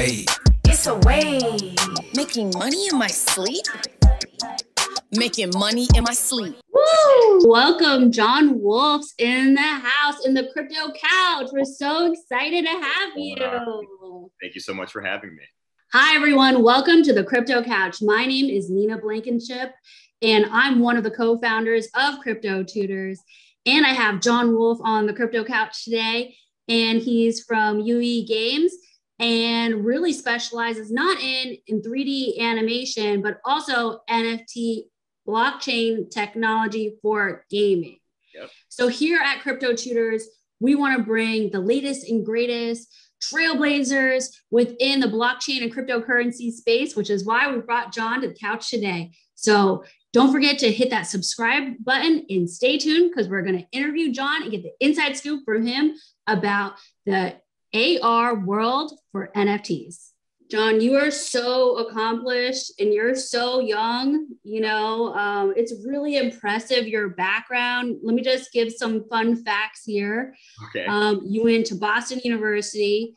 wave. It's a wave. Making money in my sleep? Making money in my sleep. Woo! Welcome, John Wolff's in the house, in the crypto couch. We're so excited to have you. Thank you so much for having me. Hi, everyone. Welcome to the Crypto Couch. My name is Nina Blankenship, and I'm one of the co-founders of Crypto Tutors. And I have John Wolff on the Crypto Couch today, and he's from UE Games and really specializes not in 3D animation, but also NFT blockchain technology for gaming. Yep. So here at Crypto Tutors, we want to bring the latest and greatest trailblazers within the blockchain and cryptocurrency space, which is why we brought John to the couch today. So don't forget to hit that subscribe button and stay tuned because we're going to interview John and get the inside scoop from him about the AR world for NFTs. John, you are so accomplished and you're so young, it's really impressive, your background. Let me just give some fun facts here. Okay. You went to Boston University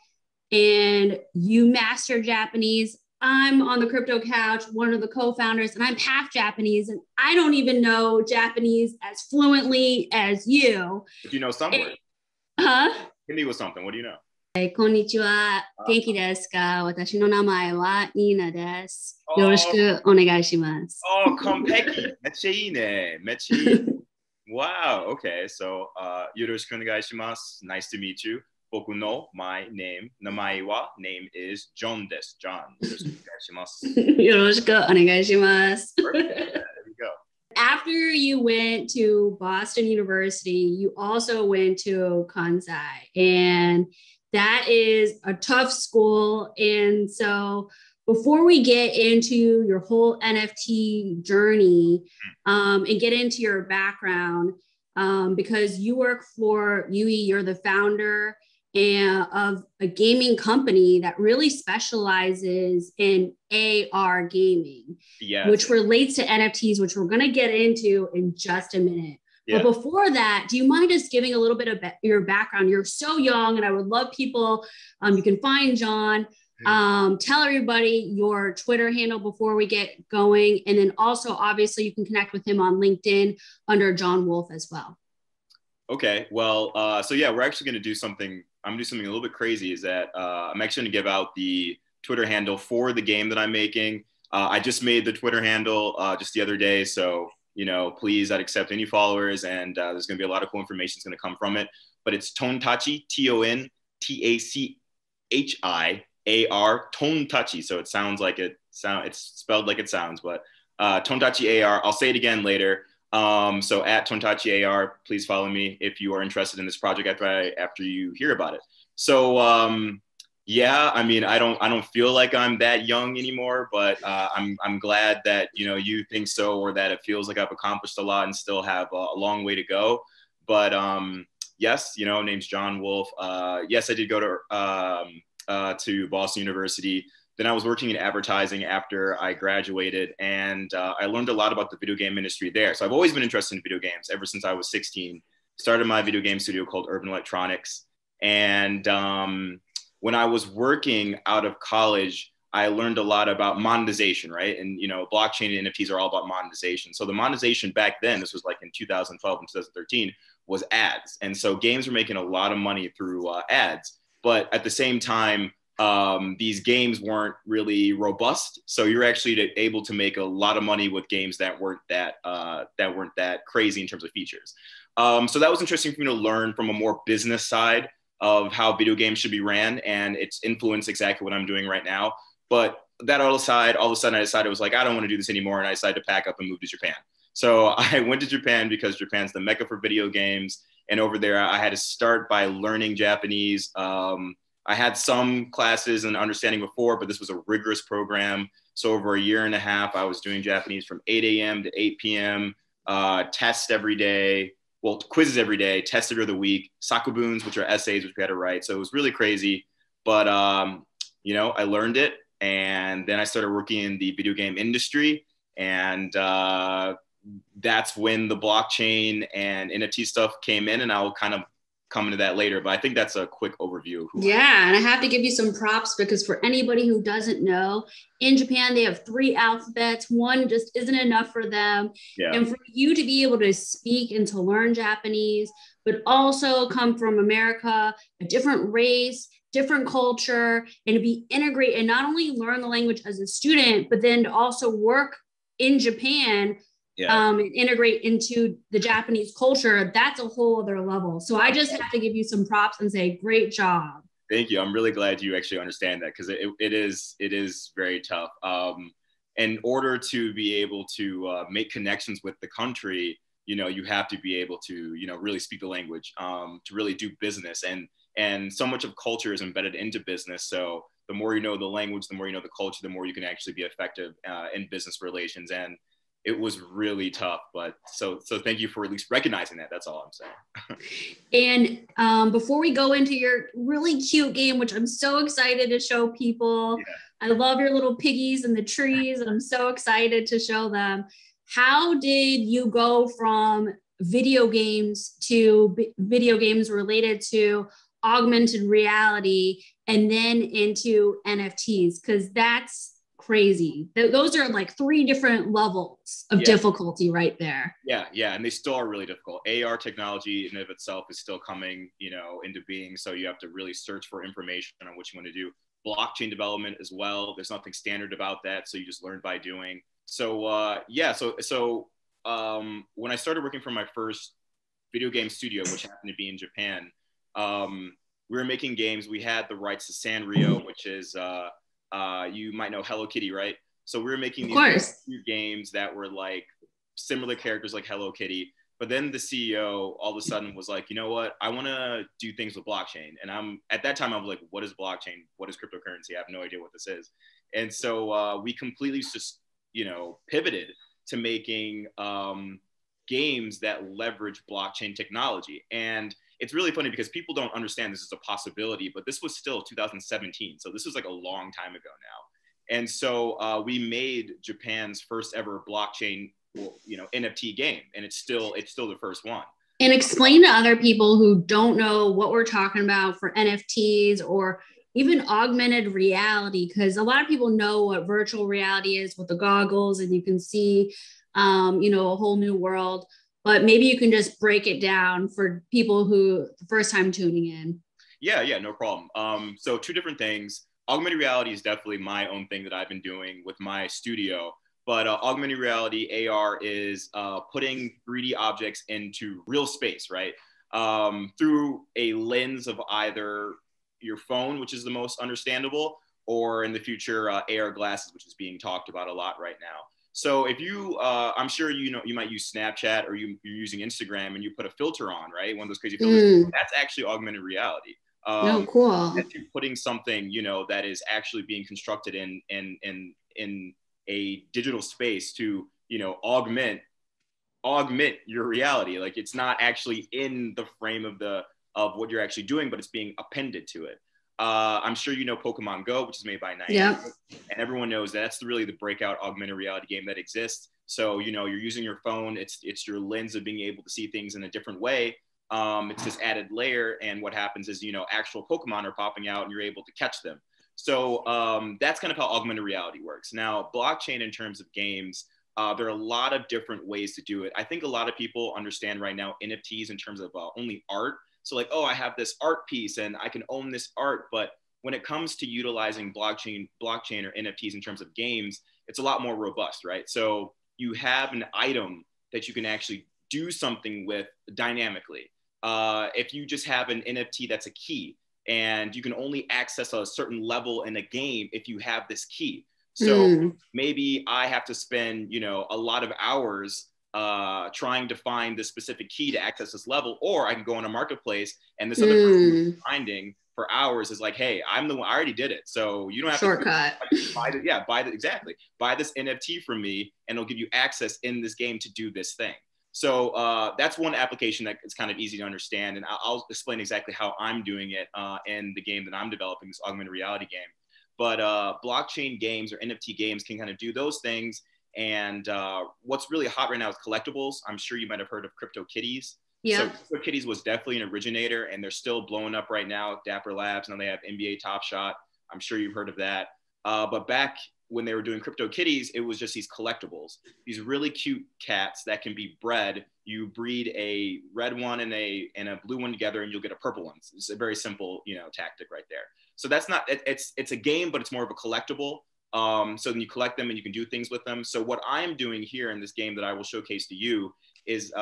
and you mastered Japanese. I'm on the Crypto Couch, one of the co-founders, and I'm half Japanese, and I don't even know Japanese as fluently as you. But you know some words. Huh? Hit me with something. What do you know? こんにちは。元気ですか？私の名前はニーナです。よろしくお願いします。Oh, konpeki. めっちゃいいね。めっちゃいい。Wow. Okay. So, よろしくお願いします。Nice to meet you. 僕の名前は name is John です。John. よろしくお願いします。よろしくお願いします。Perfect. Yeah, there we go. After you went to Boston University, you also went to Kansai, and that is a tough school. And so before we get into your whole NFT journey and get into your background, because you work for UE, you're the founder of a gaming company that really specializes in AR gaming, yes, which relates to NFTs, which we're going to get into in just a minute. Yeah. But before that, do you mind just giving a little bit of your background? You're so young, and I would love people, you can find John, tell everybody your Twitter handle before we get going. And then also, obviously, you can connect with him on LinkedIn under John Wolff as well. Okay, well, so yeah, we're actually going to do something. I'm going to do something a little bit crazy is that I'm actually going to give out the Twitter handle for the game that I'm making. I just made the Twitter handle just the other day. So, please, I'd accept any followers, and there's going to be a lot of cool information that's going to come from it. But it's Tontachi, TONTACHIAR, Tontachi. So it sounds like it's spelled like it sounds, but Tontachi AR. I'll say it again later. So at Tontachi AR, please follow me if you are interested in this project after you hear about it. So yeah, I mean, I don't feel like I'm that young anymore, but I'm glad that you think so, or that it feels like I've accomplished a lot and still have a long way to go. But yes, name's John Wolff. Yes, I did go to Boston University. Then I was working in advertising after I graduated, and I learned a lot about the video game industry there. So I've always been interested in video games ever since I was 16. Started my video game studio called Urban Electronics. And when I was working out of college, I learned a lot about monetization, right? And, blockchain and NFTs are all about monetization. So the monetization back then, this was like in 2012 and 2013, was ads. And so games were making a lot of money through ads. But at the same time, these games weren't really robust. So you're actually able to make a lot of money with games that weren't that crazy in terms of features. So that was interesting for me to learn from a more business side of how video games should be ran, and it's influenced exactly what I'm doing right now. But that all aside, all of a sudden I decided I was like, I don't want to do this anymore. And I decided to pack up and move to Japan. So I went to Japan because Japan's the mecca for video games. And over there, I had to start by learning Japanese. I had some classes and understanding before, but this was a rigorous program. So over a year and a half, I was doing Japanese from 8 a.m. to 8 p.m., tests every day. Well, quizzes every day, tests every other week, sakubuns, which are essays, which we had to write. So it was really crazy. But, I learned it. And then I started working in the video game industry. And that's when the blockchain and NFT stuff came in. And I'll kind of come into that later, but I think that's a quick overview of who Yeah, and I have to give you some props because for anybody who doesn't know, in Japan, they have 3 alphabets. One just isn't enough for them. Yeah. And for you to be able to speak and to learn Japanese, but also come from America, a different race, different culture, and to be integrated and not only learn the language as a student, but then to also work in Japan and integrate into the Japanese culture, that's a whole other level. So I just have to give you some props and say, great job. Thank you. I'm really glad you actually understand that, because it is very tough. In order to be able to make connections with the country, you have to be able to, really speak the language, to really do business. And so much of culture is embedded into business. So the more you know the language, the more you know the culture, the more you can actually be effective in business relations. And it was really tough, but so thank you for at least recognizing that. That's all I'm saying. And before we go into your really cute game, which I'm so excited to show people, I love your little piggies in the trees, and I'm so excited to show them. How did you go from video games to video games related to augmented reality and then into NFTs? Because that's crazy. Those are like 3 different levels of difficulty right there. Yeah, and they still are really difficult. AR technology in and of itself is still coming, into being. So you have to really search for information on what you want to do. Blockchain development as well. There's nothing standard about that, so you just learn by doing. So when I started working for my first video game studio, which happened to be in Japan, we were making games. We had the rights to Sanrio, which is you might know Hello Kitty, right? So we were making these games that were like similar characters like Hello Kitty. But then the CEO all of a sudden was like, you know what? I want to do things with blockchain. And at that time, I was like, what is blockchain? What is cryptocurrency? I have no idea what this is. And so we completely just, pivoted to making games that leverage blockchain technology. And it's really funny because people don't understand this is a possibility, but this was still 2017. So this was like a long time ago now. And so we made Japan's first ever blockchain, NFT game. And it's still the first one. And explain to other people who don't know what we're talking about for NFTs or even augmented reality, because a lot of people know what virtual reality is with the goggles and you can see, a whole new world. But maybe you can just break it down for people who the first time tuning in. Yeah, no problem. So 2 different things. Augmented reality is definitely my own thing that I've been doing with my studio. But augmented reality, AR, is putting 3D objects into real space, right? Through a lens of either your phone, which is the most understandable, or in the future, AR glasses, which is being talked about a lot right now. So if you, I'm sure you might use Snapchat or you're using Instagram and you put a filter on, right? One of those crazy filters. That's actually augmented reality. Cool. That's you putting something, that is actually being constructed in a digital space to, augment your reality. Like it's not actually in the frame of what you're actually doing, but it's being appended to it. I'm sure you know Pokemon Go, which is made by Nina, and everyone knows that's really the breakout augmented reality game that exists. So, you're using your phone. It's your lens of being able to see things in a different way. It's this added layer. And what happens is, actual Pokemon are popping out and you're able to catch them. So that's kind of how augmented reality works. Now, blockchain in terms of games, there are a lot of different ways to do it. I think a lot of people understand right now NFTs in terms of only art. So like, oh, I have this art piece and I can own this art. But when it comes to utilizing blockchain or NFTs in terms of games, it's a lot more robust, right? So you have an item that you can actually do something with dynamically. If you just have an NFT that's a key and you can only access a certain level in a game if you have this key. So maybe I have to spend, a lot of hours trying to find this specific key to access this level, or I can go on a marketplace and this other person finding for hours is like, hey, I'm the one, I already did it. So you don't have to buy this NFT from me and it'll give you access in this game to do this thing. So that's one application that is kind of easy to understand. And I'll explain exactly how I'm doing it in the game that I'm developing, this augmented reality game. But blockchain games or NFT games can kind of do those things. And what's really hot right now is collectibles. I'm sure you might have heard of crypto kitties. Yeah. So Kitties was definitely an originator, and they're still blowing up right now. Dapper Labs, now they have NBA Top Shot. I'm sure you've heard of that. But back when they were doing Crypto Kitties, it was just these collectibles, these really cute cats that can be bred. You breed a red one and a blue one together, and you'll get a purple one. It's a very simple, tactic right there. So that's not, it's a game, but it's more of a collectible. So then you collect them and you can do things with them. So what I'm doing here in this game that I will showcase to you is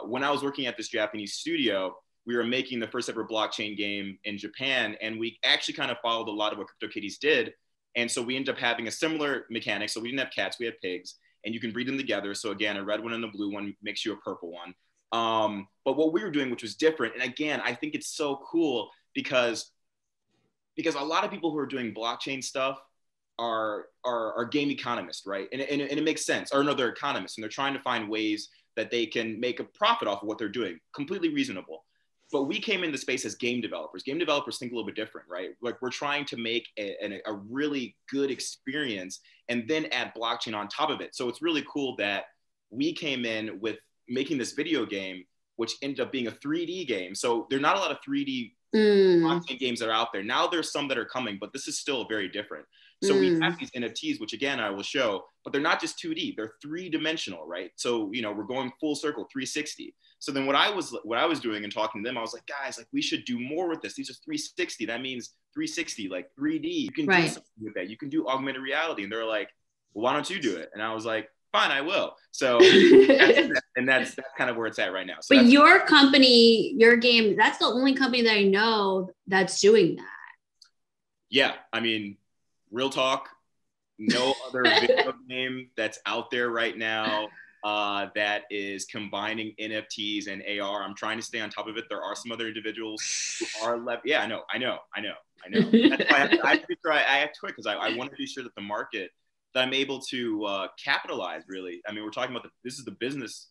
when I was working at this Japanese studio, we were making the first ever blockchain game in Japan, and we actually kind of followed a lot of what CryptoKitties did. And so we ended up having a similar mechanic. So we didn't have cats, we had pigs, and you can breed them together. So again, a red one and a blue one makes you a purple one. But what we were doing, which was different, and again, I think it's so cool because a lot of people who are doing blockchain stuff are game economists, right? And it makes sense. Or no, they're economists, and they're trying to find ways that they can make a profit off of what they're doing. Completely reasonable. But we came into space as game developers. Game developers think a little bit different, right? Like we're trying to make a really good experience and then add blockchain on top of it. So it's really cool that we came in with making this video game, which ended up being a 3D game. So there are not a lot of 3D blockchain games that are out there. Now there's some that are coming, but this is still very different. So we have these NFTs, which again, I will show, but they're not just 2D, they're 3-dimensional, right? So, we're going full circle, 360. So then what I was doing and talking to them, I was like, guys, like we should do more with this. These are 360. That means 360, like 3D. You can do something with that. You can do augmented reality. And they're like, well, why don't you do it? And I was like, fine, I will. So, that's kind of where it's at right now. So but your company, your game, that's the only company that I know that's doing that. Yeah. I mean, real talk, no other video game that's out there right now that is combining NFTs and AR. I'm trying to stay on top of it. There are some other individuals who are left. Yeah, I know. That's why I have to quit, because I want to be sure that the market, that I'm able to capitalize, really. I mean, we're talking about this is the business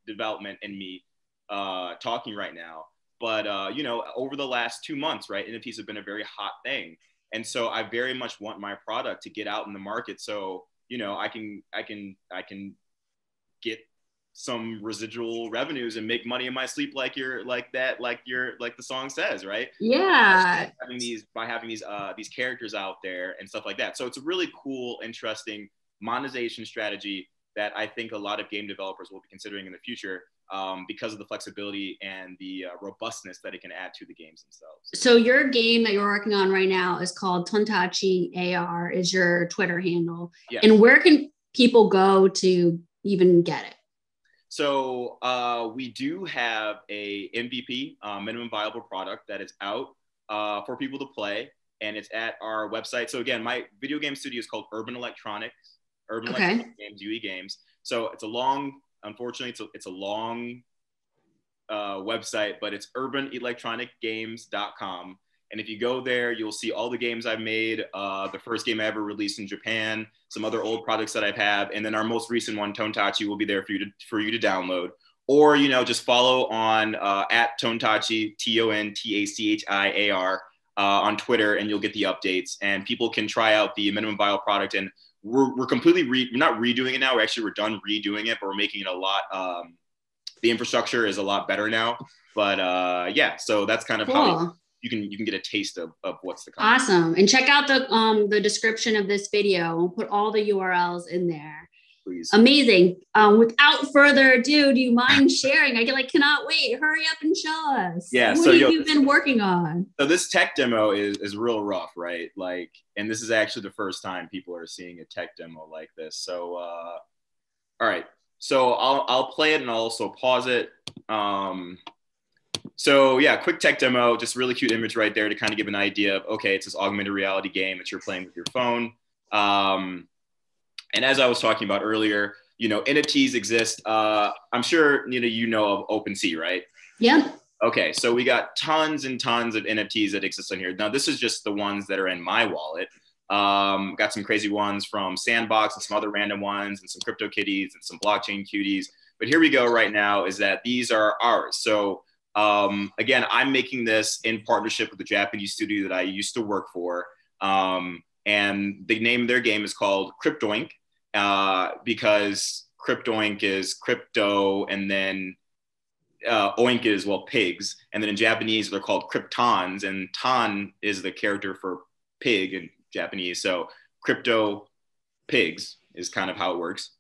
development in me talking right now. But, over the last 2 months, right, NFTs have been a very hot thing. And so I very much want my product to get out in the market. So, I can get some residual revenues and make money in my sleep, like the song says, right? Yeah. By having these characters out there and stuff like that. So it's a really cool, interesting monetization strategy that I think a lot of game developers will be considering in the future, because of the flexibility and the robustness that it can add to the games themselves. So your game that you're working on right now is called Tontachi AR, is your Twitter handle. Yes. And where can people go to even get it? So we do have a MVP, minimum viable product, that is out for people to play, and it's at our website. So again, my video game studio is called Urban Electronic Games, UE Games. So it's a long, unfortunately, it's a long website, but it's urbanelectronicgames.com. And if you go there, you'll see all the games I've made, the first game I ever released in Japan, some other old products that I've had, and then our most recent one, Tontachi, will be there for you to download. Or, just follow on at Tontachi, TONTACHIAR, on Twitter, and you'll get the updates. And people can try out the minimum viable product. And we're completely, we're not redoing it now. We're done redoing it, but we're making it a lot, the infrastructure is a lot better now. But yeah, so that's kind of how you can get a taste of what's to come. Awesome. And check out the description of this video. We'll put all the URLs in there. Please. Amazing. Without further ado, do you mind sharing? I cannot wait. Hurry up and show us. Yeah. What have you been working on? So this tech demo is real rough, right? Like, and this is actually the first time people are seeing a tech demo like this. So, all right. So I'll play it and I'll also pause it. So yeah, quick tech demo, just really cute image right there to kind of give an idea of, okay, it's this augmented reality game that you're playing with your phone. And as I was talking about earlier, NFTs exist. I'm sure, you know of OpenSea, right? Yeah. Okay, so we got tons and tons of NFTs that exist on here. Now, this is just the ones that are in my wallet. Got some crazy ones from Sandbox and some other random ones and some Crypto Kitties and some blockchain cuties. But here we go right now is that these are ours. So again, I'm making this in partnership with the Japanese studio that I used to work for. And the name of their game is called Cryptoink, because Cryptoink is crypto and then oink is, well, pigs. And then in Japanese, they're called kryptons. And ton is the character for pig in Japanese. So crypto pigs is kind of how it works.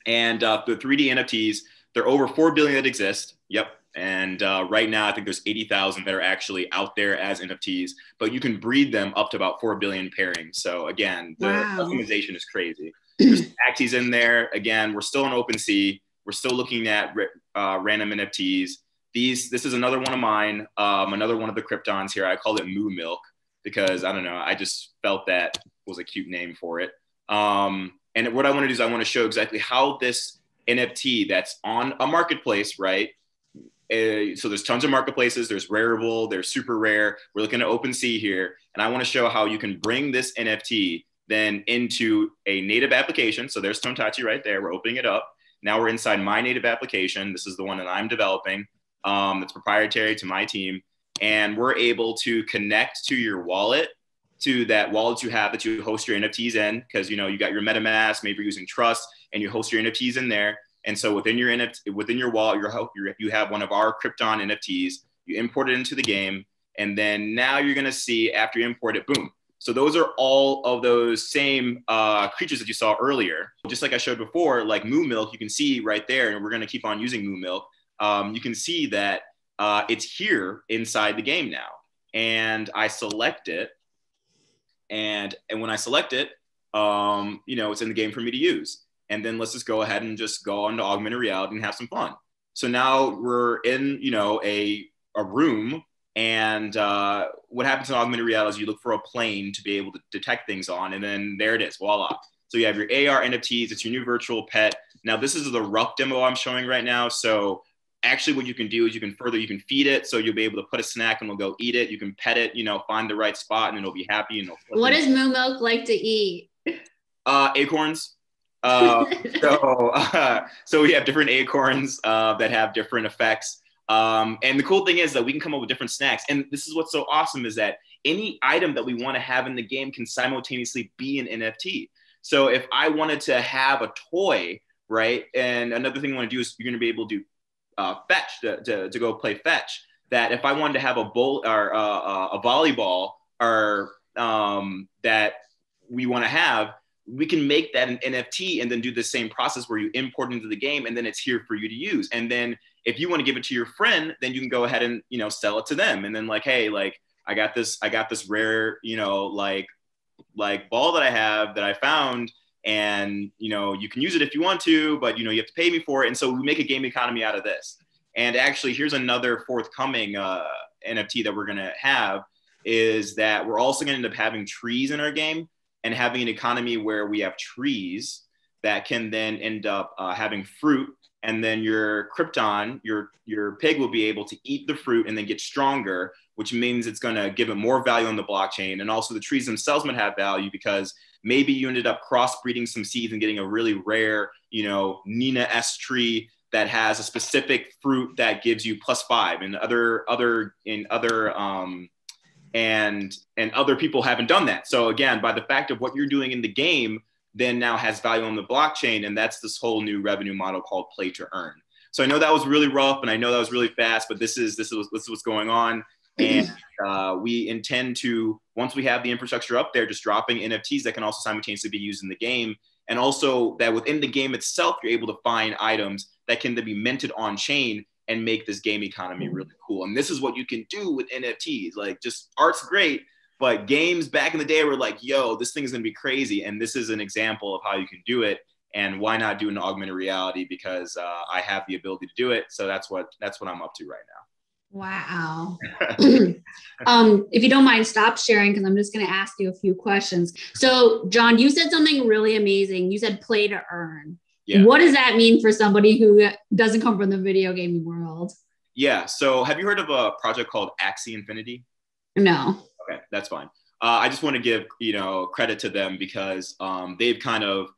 And the 3D NFTs, there are over 4 billion that exist. Yep. And right now, I think there's 80,000 that are actually out there as NFTs, but you can breed them up to about 4 billion pairings. So again, the customization is crazy. There's axes in there. Again, we're still in OpenSea. We're still looking at random NFTs. This is another one of mine, another one of the Kryptons here. I call it Moo Milk because, I don't know, I just felt that was a cute name for it. And what I want to do is I want to show exactly how this NFT that's on a marketplace, right? So there's tons of marketplaces. There's Rareable, there's Super Rare. We're looking at OpenSea here. And I want to show how you can bring this NFT then into a native application. So there's Tontouchy right there. We're opening it up. Now we're inside my native application. This is the one that I'm developing. It's proprietary to my team. And we're able to connect to your wallet, to that wallet you have that you host your NFTs in, because you got your MetaMask, maybe you're using Trust, and you host your NFTs in there. And so within your wallet, you have one of our Krypton NFTs. You import it into the game, and then now you're going to see after you import it, boom. So those are all of those same creatures that you saw earlier. Just like I showed before, like Moo Milk, you can see right there, and we're going to keep on using Moo Milk. You can see that it's here inside the game now, and I select it, and when I select it, it's in the game for me to use. And then let's just go ahead and just go on to augmented reality and have some fun. So now we're in, a room, and what happens in augmented reality is you look for a plane to be able to detect things on, and then there it is, voila. So you have your AR NFTs, it's your new virtual pet. Now this is the rough demo I'm showing right now. So actually what you can do is you can feed it. So you'll be able to put a snack and it'll go eat it. You can pet it, find the right spot and it'll be happy. And what does Moo Milk like to eat? Acorns. So we have different acorns that have different effects. And the cool thing is that we can come up with different snacks. And this is what's so awesome is that any item that we want to have in the game can simultaneously be an NFT. So if I wanted to have a toy, right? And another thing I want to do is you're going to be able to do fetch, to go play fetch. That if I wanted to have a bowl or a volleyball or that we want to have, we can make that an NFT and then do the same process where you import into the game and then it's here for you to use. And then if you want to give it to your friend, then you can go ahead and, sell it to them. And then like, hey, like I got this rare, like ball that I have that I found, and, you can use it if you want to, but, you have to pay me for it. And so we make a game economy out of this. And actually here's another forthcoming NFT that we're going to have is that we're also going to end up having trees in our game and having an economy where we have trees that can then end up having fruit. And then your Krypton, your pig will be able to eat the fruit and then get stronger, which means it's going to give it more value on the blockchain. And also the trees themselves might have value because maybe you ended up crossbreeding some seeds and getting a really rare, Nina-esque tree that has a specific fruit that gives you +5, and other people haven't done that. So again, by the fact of what you're doing in the game, then now has value on the blockchain. And that's this whole new revenue model called play to earn. So I know that was really rough and I know that was really fast, but this is what's going on. And we intend to, once we have the infrastructure up there, just dropping NFTs that can also simultaneously be used in the game. And also that within the game itself, you're able to find items that can then be minted on chain and make this game economy really cool. And this is what you can do with NFTs. Like, just art's great, but games back in the day were like, yo, this thing is gonna be crazy. And this is an example of how you can do it. And why not do an augmented reality? Because I have the ability to do it. So that's what I'm up to right now. Wow. If you don't mind, stop sharing because I'm just going to ask you a few questions. So, John, you said something really amazing. You said play to earn. Yeah. What does that mean for somebody who doesn't come from the video gaming world? Yeah. So have you heard of a project called Axie Infinity? No. Okay, that's fine. I just want to give, credit to them because they've kind of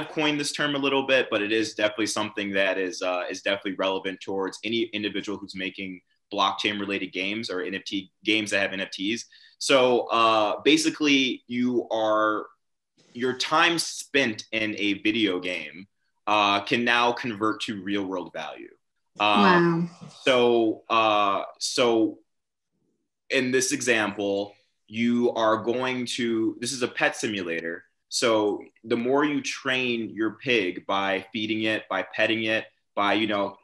coined this term a little bit, but it is definitely something that is definitely relevant towards any individual who's making blockchain related games or NFT games that have NFTs. So basically your time spent in a video game can now convert to real world value. Wow. So in this example, this is a pet simulator. So the more you train your pig by feeding it, by petting it, by,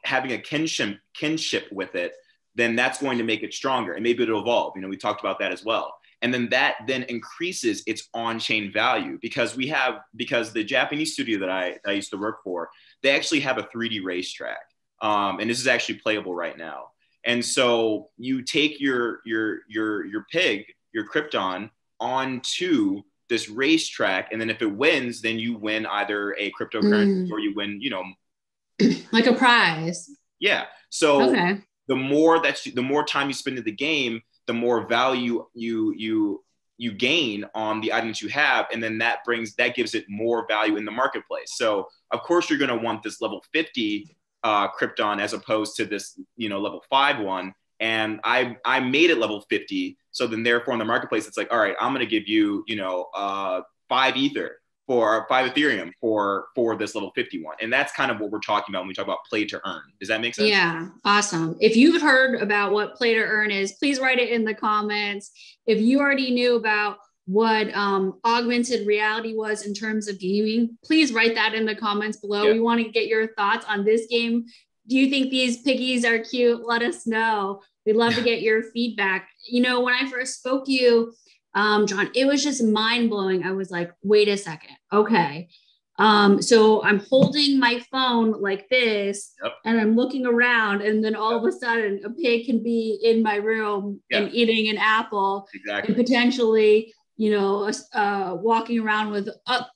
having a kinship with it, then that's going to make it stronger, and maybe it'll evolve. We talked about that as well. And then that then increases its on-chain value because the Japanese studio that I used to work for, they actually have a 3D racetrack. And this is actually playable right now. And so you take your pig, your Krypton, onto this racetrack, and then if it wins, then you win either a cryptocurrency or you win, like a prize. Yeah. So okay. the more time you spend in the game, the more value you gain on the items you have, and then that gives it more value in the marketplace. So of course you're going to want this level 50 Krypton as opposed to this level 5 one. And I made it level 50. So then therefore in the marketplace, it's like, all right, I'm going to give you, 5 Ether for 5 Ethereum for this level 51. And that's kind of what we're talking about when we talk about play to earn. Does that make sense? Yeah. Awesome. If you've heard about what play to earn is, please write it in the comments. If you already knew about what augmented reality was in terms of gaming, please write that in the comments below. Yeah. We want to get your thoughts on this game. Do you think these piggies are cute? Let us know. We'd love to get your feedback. When I first spoke to you, John, it was just mind-blowing. I was like, wait a second. Okay. So I'm holding my phone like this, yep, and I'm looking around, and then all of a sudden a pig can be in my room, yep, and eating an apple, exactly, and potentially, walking around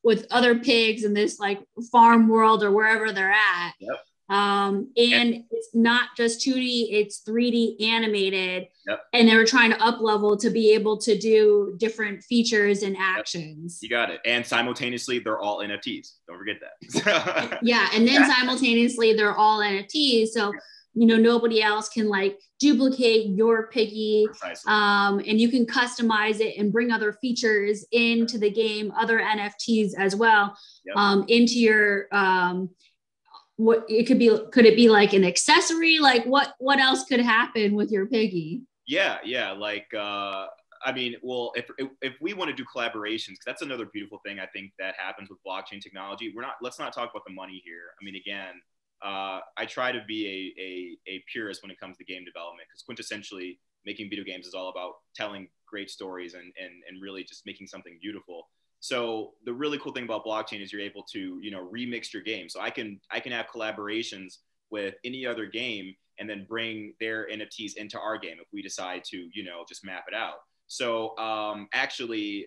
with other pigs in this like farm world or wherever they're at. Yep. And it's not just 2D, it's 3D animated. Yep. And they were trying to up level to be able to do different features and actions. Yep. You got it. And simultaneously, they're all NFTs. Don't forget that. Yeah. And then simultaneously, they're all NFTs. So, nobody else can like duplicate your piggy. Precisely. And you can customize it and bring other features into the game, other NFTs as well, yep, into your, what it could it be like an accessory? Like what else could happen with your piggy? Yeah. Like, well, if we want to do collaborations, because that's another beautiful thing I think that happens with blockchain technology. Let's not talk about the money here. Again, I try to be a purist when it comes to game development, because quintessentially making video games is all about telling great stories and really just making something beautiful. So the really cool thing about blockchain is you're able to, remix your game. So I can have collaborations with any other game and then bring their NFTs into our game if we decide to, just map it out. So actually,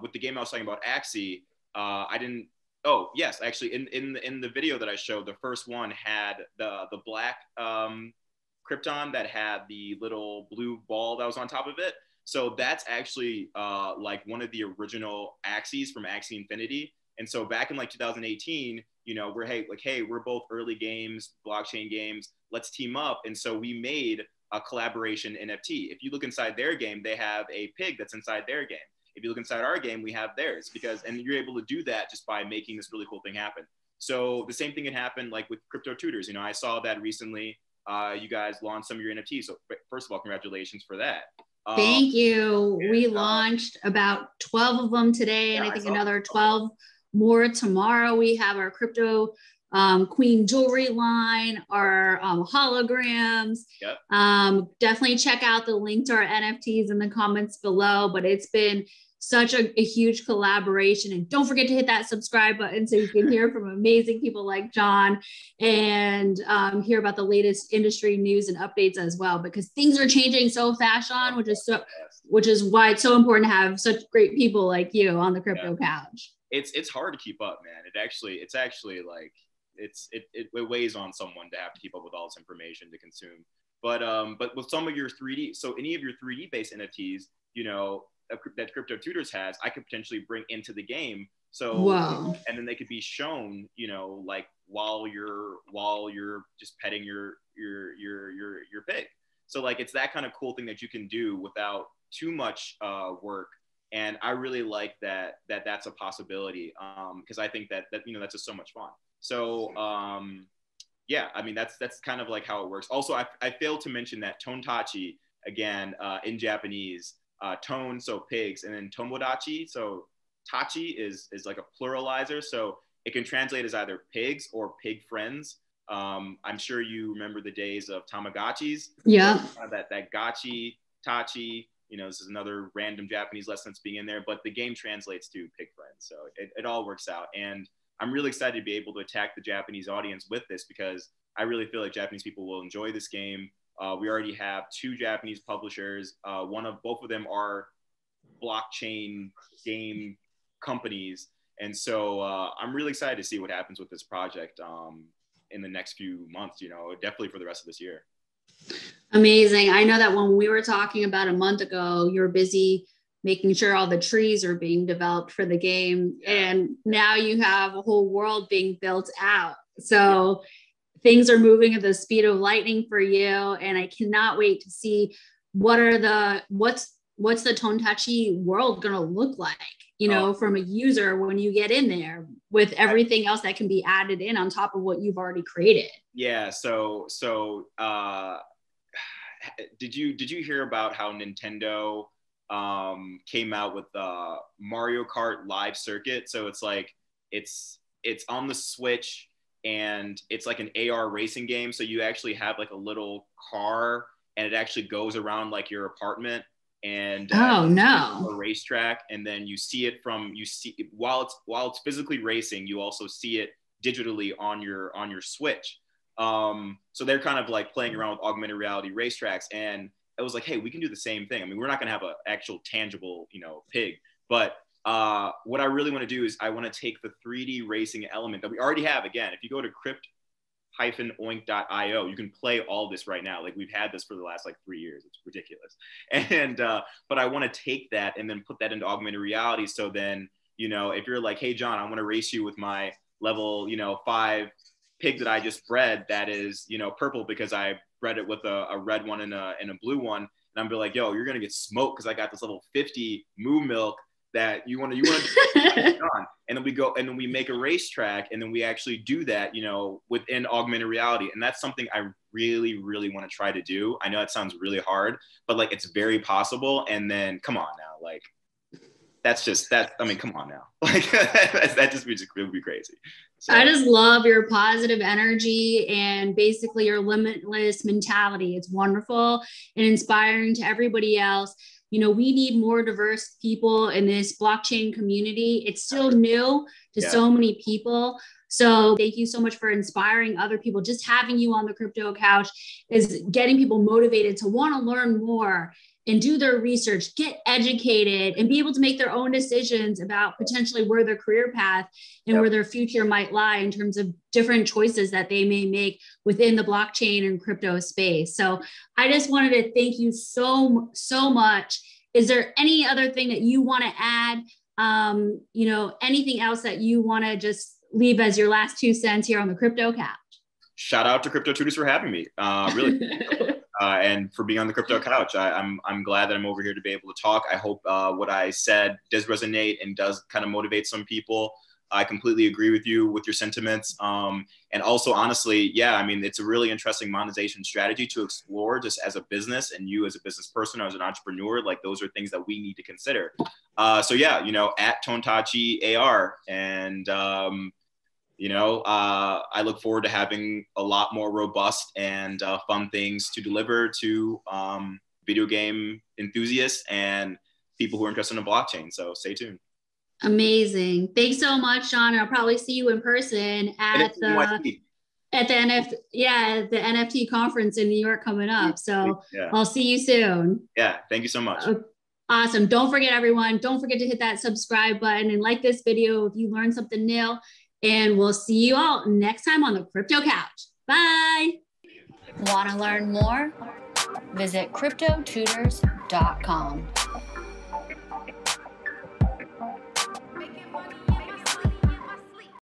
with the game I was talking about, Axie, I didn't. Oh yes, actually, in the video that I showed, the first one had the black Krypton that had the little blue ball that was on top of it. So that's actually like one of the original Axies from Axie Infinity. And so back in like 2018, we're both early games, blockchain games, let's team up. And so we made a collaboration NFT. If you look inside their game, they have a pig that's inside their game. If you look inside our game, we have theirs, and you're able to do that just by making this really cool thing happen. So the same thing had happened like with Crypto Tutors. I saw that recently. You guys launched some of your NFTs. So first of all, congratulations for that. Thank you. We launched about 12 of them today, and I think another 12 more tomorrow. We have our crypto queen jewelry line, our holograms. Yep. Definitely check out the link to our NFTs in the comments below, but it's been such a huge collaboration. And don't forget to hit that subscribe button so you can hear from amazing people like John and hear about the latest industry news and updates as well, because things are changing so fast, Sean, which is why it's so important to have such great people like you on the crypto couch. It's hard to keep up, man. It's actually like it weighs on someone to have to keep up with all this information to consume. But with some of your 3D, so any of your 3D based NFTs, that Crypto Tutors has, I could potentially bring into the game. So, wow. And then they could be shown, like while you're just petting your pig. So like, it's that kind of cool thing that you can do without too much work. And I really like that's a possibility, because I think that that's just so much fun. So yeah, I mean, that's kind of like how it works. Also, I failed to mention that Tontachi, again, in Japanese, tone, so pigs, and then tomodachi, so tachi is like a pluralizer. So it can translate as either pigs or pig friends. I'm sure you remember the days of Tamagotchis. Yeah. That gachi, tachi, you know, this is another random Japanese lesson that's being in there, but the game translates to pig friends. So it all works out. And I'm really excited to be able to attack the Japanese audience with this, because I really feel like Japanese people will enjoy this game. We already have 2 Japanese publishers. Both of them are blockchain game companies. And so I'm really excited to see what happens with this project in the next few months, you know, definitely for the rest of this year. Amazing. I know that when we were talking about a month ago, you're busy making sure all the trees are being developed for the game. And now you have a whole world being built out. So things are moving at the speed of lightning for you. And I cannot wait to see what's the Tontachi world going to look like, you know, from a user when you get in there with everything else that can be added in on top of what you've already created. Yeah. So did you hear about how Nintendo came out with Mario Kart Live Circuit? So it's like it's on the Switch, and it's like an AR racing game. So you actually have like a little car, and it actually goes around like your apartment, and a racetrack, and then you see it while it's physically racing, you also see it digitally on your Switch. So they're kind of like playing around with augmented reality racetracks, and it was like, hey, we can do the same thing. I mean, we're not going to have an actual tangible, you know, pig, but what I really want to do is I want to take the 3D racing element that we already have. Again, if you go to crypt-oink.io, you can play all this right now. Like, we've had this for the last like 3 years. It's ridiculous. And but I want to take that and then put that into augmented reality. So then, you know, if you're like, hey, John, I want to race you with my level, you know, 5 pig that I just bred that is, you know, purple because I bred it with a red one and a blue one, and I'm be like, yo, you're gonna get smoked because I got this level 50 moo milk that you want to and then we go and then we make a racetrack, and then we actually do that, you know, within augmented reality. And that's something I really want to try to do. I know it sounds really hard, but like, it's very possible. And then come on now, like, that's just that. I mean, come on now, like that just would be crazy. So. I just love your positive energy and basically your limitless mentality. It's wonderful and inspiring to everybody else. You know, we need more diverse people in this blockchain community. It's still new to so many people. So thank you so much for inspiring other people. Just having you on the Crypto Couch is getting people motivated to want to learn more and do their research, get educated, and be able to make their own decisions about potentially where their career path and where their future might lie in terms of different choices that they may make within the blockchain and crypto space. So I just wanted to thank you so much. Is there any other thing that you want to add? You know, anything else that you want to just leave as your last 2 cents here on the Crypto Couch? Shout out to Crypto Tutors for having me. Really. And for being on the Crypto Couch. I'm glad that I'm over here to be able to talk. I hope what I said does resonate and does kind of motivate some people. I completely agree with you with your sentiments. And also, honestly, yeah, I mean, it's a really interesting monetization strategy to explore just as a business, and you as a business person or as an entrepreneur, like, those are things that we need to consider. So yeah, you know, at Tontachi AR, and you know, I look forward to having a lot more robust and fun things to deliver to video game enthusiasts and people who are interested in blockchain. So stay tuned. Amazing. Thanks so much, Sean. I'll probably see you in person at the NFT conference in New York coming up. So I'll see you soon. Yeah. Thank you so much. Awesome. Don't forget, everyone, don't forget to hit that subscribe button and like this video if you learned something new. And we'll see you all next time on the Crypto Couch. Bye. Want to learn more? Visit cryptotutors.com.